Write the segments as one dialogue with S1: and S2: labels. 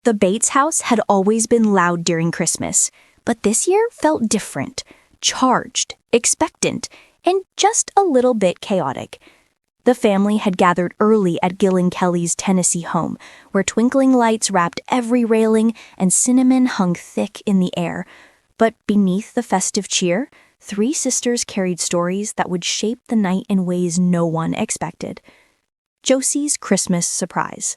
S1: The Bates house had always been loud during Christmas, but this year felt different, charged, expectant, and just a little bit chaotic. The family had gathered early at Gil and Kelly's Tennessee home, where twinkling lights wrapped every railing and cinnamon hung thick in the air. But beneath the festive cheer, three sisters carried stories that would shape the night in ways no one expected. Josie's Christmas surprise.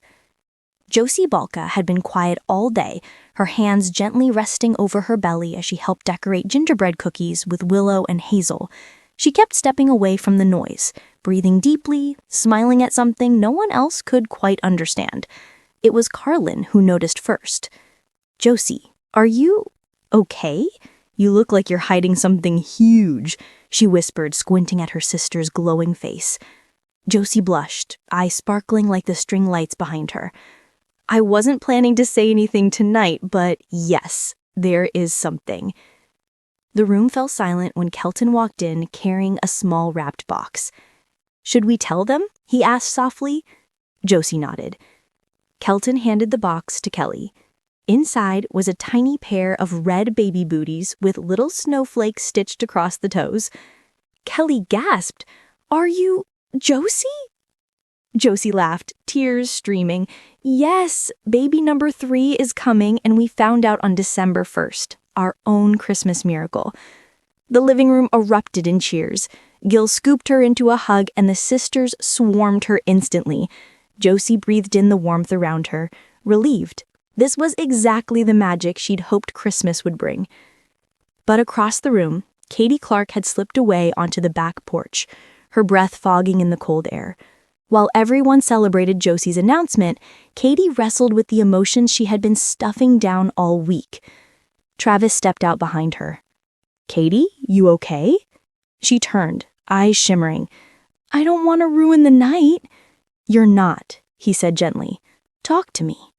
S1: Josie Balka had been quiet all day, her hands gently resting over her belly as she helped decorate gingerbread cookies with willow and hazel. She kept stepping away from the noise, breathing deeply, smiling at something no one else could quite understand. It was Carlin who noticed first. "Josie, are you okay? You look like you're hiding something huge," she whispered, squinting at her sister's glowing face. Josie blushed, eyes sparkling like the string lights behind her. "I wasn't planning to say anything tonight, but yes, there is something." The room fell silent when Kelton walked in carrying a small wrapped box. "Should we tell them?" he asked softly. Josie nodded. Kelton handed the box to Kelly. Inside was a tiny pair of red baby booties with little snowflakes stitched across the toes. Kelly gasped, "Are you Josie?" Josie laughed, tears streaming. "Yes, baby number 3 is coming, and we found out on December 1st, our own Christmas miracle." The living room erupted in cheers. Gil scooped her into a hug, and the sisters swarmed her instantly. Josie breathed in the warmth around her, relieved. This was exactly the magic she'd hoped Christmas would bring. But across the room, Katie Clark had slipped away onto the back porch, her breath fogging in the cold air. While everyone celebrated Josie's announcement, Katie wrestled with the emotions she had been stuffing down all week. Travis stepped out behind her. "Katie, you okay?" She turned, eyes shimmering. "I don't want to ruin the night." "You're not," he said gently. "Talk to me."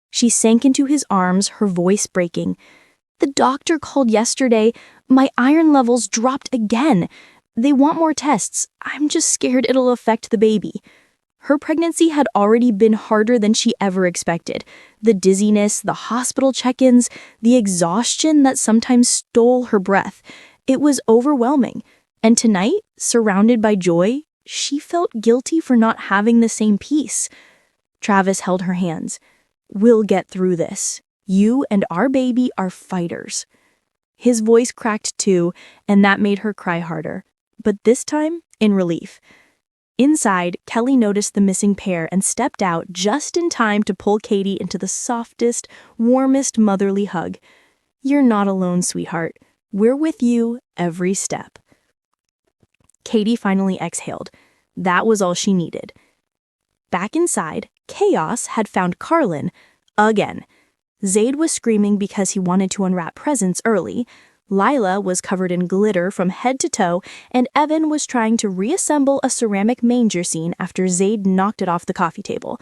S1: She sank into his arms, her voice breaking. "The doctor called yesterday. My iron levels dropped again. They want more tests. I'm just scared it'll affect the baby." Her pregnancy had already been harder than she ever expected. The dizziness, the hospital check-ins, the exhaustion that sometimes stole her breath. It was overwhelming. And tonight, surrounded by joy, she felt guilty for not having the same peace. Travis held her hands. "We'll get through this. You and our baby are fighters." His voice cracked too, and that made her cry harder. But this time, in relief. Inside, Kelly noticed the missing pair and stepped out just in time to pull Katie into the softest, warmest motherly hug. "You're not alone, sweetheart. We're with you every step." Katie finally exhaled. That was all she needed. Back inside, chaos had found Carlin again. Zaid was screaming because he wanted to unwrap presents early. Lila was covered in glitter from head to toe, and Evan was trying to reassemble a ceramic manger scene after Zaid knocked it off the coffee table.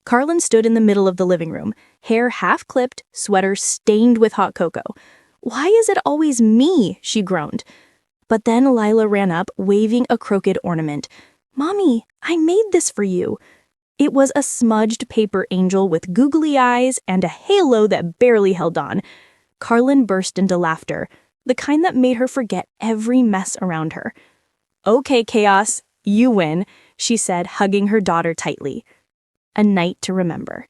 S1: Carlin stood in the middle of the living room, hair half-clipped, sweater stained with hot cocoa. "Why is it always me?" she groaned. But then Lila ran up, waving a crooked ornament. "Mommy, I made this for you." It was a smudged paper angel with googly eyes and a halo that barely held on. Carlin burst into laughter, the kind that made her forget every mess around her. "Okay, Chaos, you win," she said, hugging her daughter tightly. A night to remember.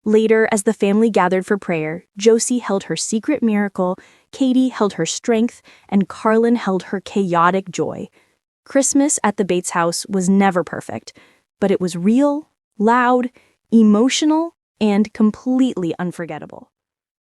S1: Later, as the family gathered for prayer, Josie held her secret miracle, Katie held her strength, and Carlin held her chaotic joy. Christmas at the Bates house was never perfect, but it was real, loud, emotional, and completely unforgettable.